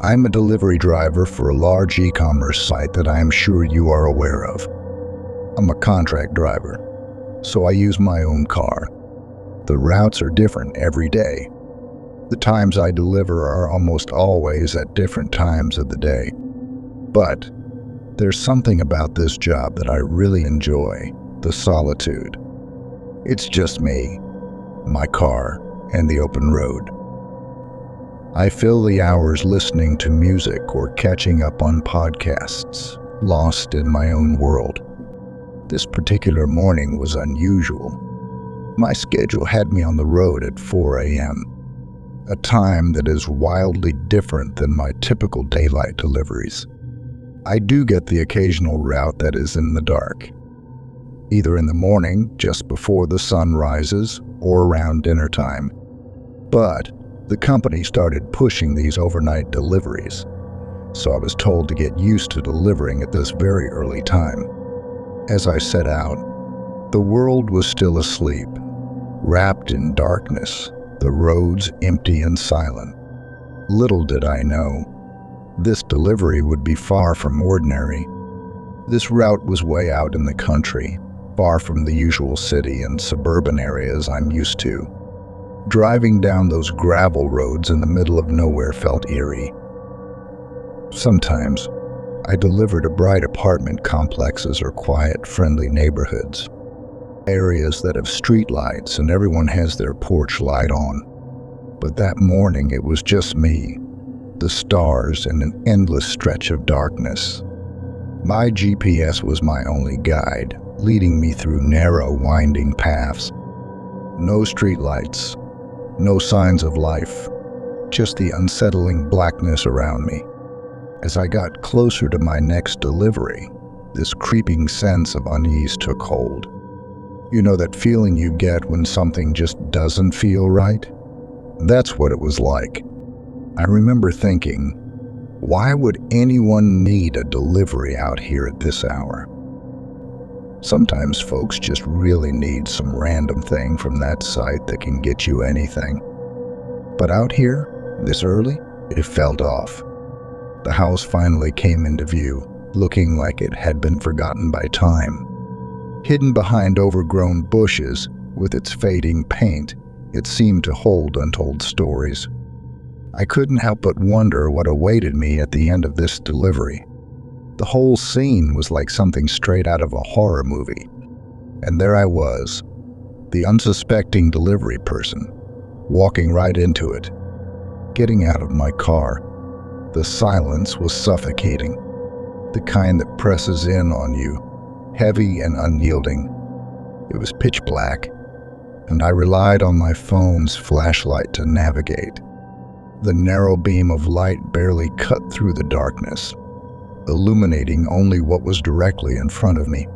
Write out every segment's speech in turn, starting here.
I'm a delivery driver for a large e-commerce site that I am sure you are aware of. I'm a contract driver, so I use my own car. The routes are different every day. The times I deliver are almost always at different times of the day. But there's something about this job that I really enjoy, the solitude. It's just me, my car, and the open road. I fill the hours listening to music or catching up on podcasts, lost in my own world. This particular morning was unusual. My schedule had me on the road at 4 a.m., a time that is wildly different than my typical daylight deliveries. I do get the occasional route that is in the dark, either in the morning, just before the sun rises, or around dinner time. But the company started pushing these overnight deliveries, so I was told to get used to delivering at this very early time. As I set out, the world was still asleep, wrapped in darkness, the roads empty and silent. Little did I know, this delivery would be far from ordinary. This route was way out in the country, far from the usual city and suburban areas I'm used to. Driving down those gravel roads in the middle of nowhere felt eerie. Sometimes, I delivered to bright apartment complexes or quiet, friendly neighborhoods. Areas that have streetlights and everyone has their porch light on. But that morning it was just me, the stars, and an endless stretch of darkness. My GPS was my only guide, leading me through narrow, winding paths. No streetlights, no signs of life, just the unsettling blackness around me. As I got closer to my next delivery, this creeping sense of unease took hold. You know that feeling you get when something just doesn't feel right? That's what it was like. I remember thinking, why would anyone need a delivery out here at this hour? Sometimes folks just really need some random thing from that site that can get you anything. But out here, this early, it felt off. The house finally came into view, looking like it had been forgotten by time. Hidden behind overgrown bushes, with its fading paint, it seemed to hold untold stories. I couldn't help but wonder what awaited me at the end of this delivery. The whole scene was like something straight out of a horror movie. And there I was, the unsuspecting delivery person, walking right into it. Getting out of my car, the silence was suffocating, the kind that presses in on you, heavy and unyielding. It was pitch black, and I relied on my phone's flashlight to navigate. The narrow beam of light barely cut through the darkness, illuminating only what was directly in front of me.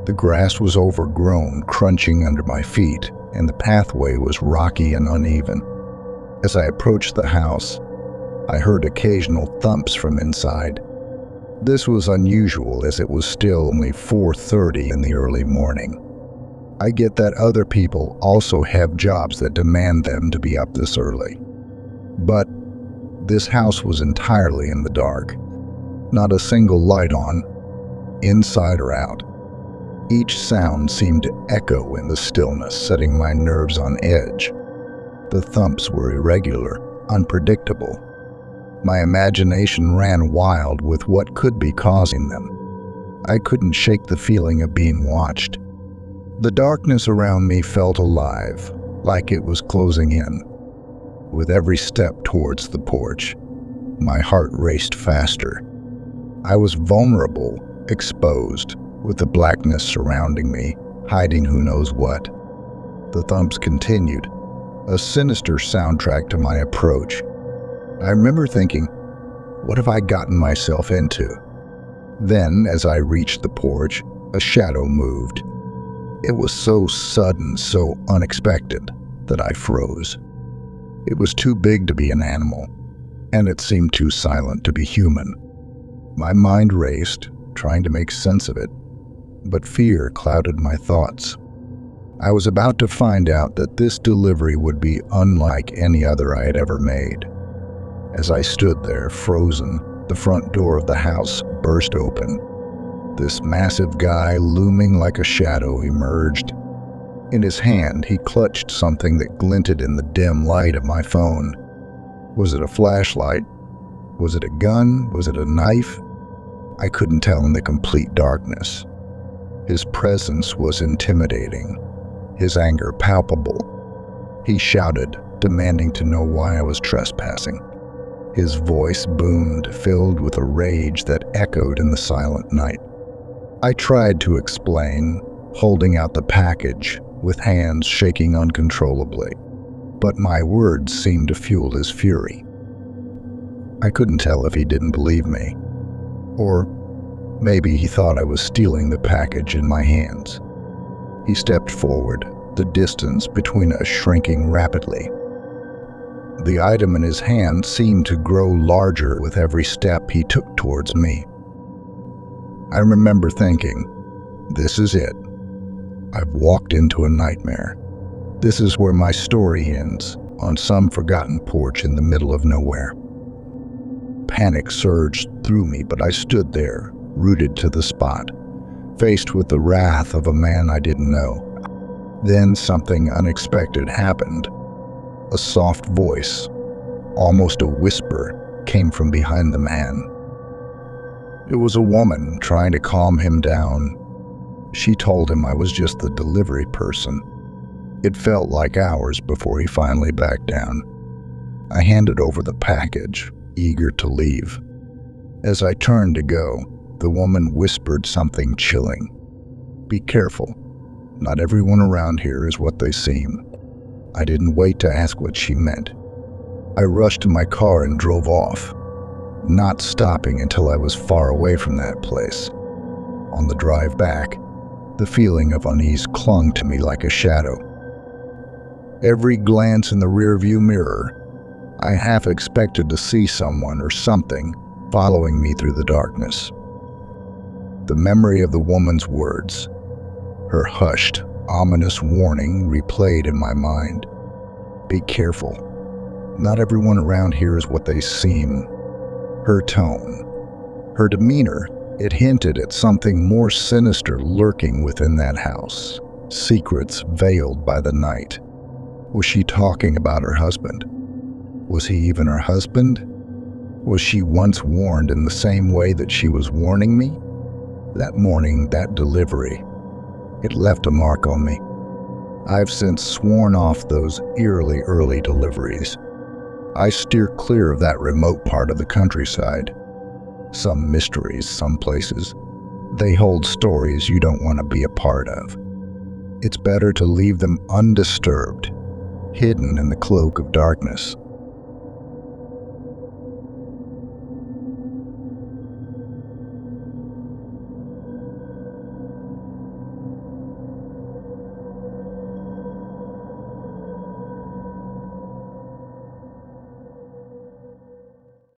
The grass was overgrown, crunching under my feet, and the pathway was rocky and uneven. As I approached the house, I heard occasional thumps from inside. This was unusual as it was still only 4:30 in the early morning. I get that other people also have jobs that demand them to be up this early. But this house was entirely in the dark. Not a single light on, inside or out. Each sound seemed to echo in the stillness, setting my nerves on edge. The thumps were irregular, unpredictable. My imagination ran wild with what could be causing them. I couldn't shake the feeling of being watched. The darkness around me felt alive, like it was closing in. With every step towards the porch, my heart raced faster. I was vulnerable, exposed, with the blackness surrounding me, hiding who knows what. The thumps continued, a sinister soundtrack to my approach. I remember thinking, what have I gotten myself into? Then, as I reached the porch, a shadow moved. It was so sudden, so unexpected, that I froze. It was too big to be an animal, and it seemed too silent to be human. My mind raced, trying to make sense of it, but fear clouded my thoughts. I was about to find out that this delivery would be unlike any other I had ever made. As I stood there, frozen, the front door of the house burst open. This massive guy, looming like a shadow, emerged. In his hand, he clutched something that glinted in the dim light of my phone. Was it a flashlight? Was it a gun? Was it a knife? I couldn't tell in the complete darkness. His presence was intimidating, his anger palpable. He shouted, demanding to know why I was trespassing. His voice boomed, filled with a rage that echoed in the silent night. I tried to explain, holding out the package, with hands shaking uncontrollably, but my words seemed to fuel his fury. I couldn't tell if he didn't believe me, or maybe he thought I was stealing the package in my hands. He stepped forward, the distance between us shrinking rapidly. The item in his hand seemed to grow larger with every step he took towards me. I remember thinking, this is it. I've walked into a nightmare. This is where my story ends, on some forgotten porch in the middle of nowhere. Panic surged through me, but I stood there, rooted to the spot, faced with the wrath of a man I didn't know. Then something unexpected happened. A soft voice, almost a whisper, came from behind the man. It was a woman trying to calm him down. She told him I was just the delivery person. It felt like hours before he finally backed down. I handed over the package, eager to leave. As I turned to go, the woman whispered something chilling. Be careful. Not everyone around here is what they seem. I didn't wait to ask what she meant. I rushed to my car and drove off, not stopping until I was far away from that place. On the drive back, the feeling of unease clung to me like a shadow. Every glance in the rearview mirror, I half expected to see someone or something following me through the darkness. The memory of the woman's words, her hushed, ominous warning replayed in my mind. Be careful. Not everyone around here is what they seem. Her tone, her demeanor, it hinted at something more sinister lurking within that house. Secrets veiled by the night. Was she talking about her husband? Was he even her husband? Was she once warned in the same way that she was warning me? That morning, that delivery, it left a mark on me. I've since sworn off those eerily early deliveries. I steer clear of that remote part of the countryside. Some mysteries, some places, they hold stories you don't want to be a part of. It's better to leave them undisturbed, hidden in the cloak of darkness.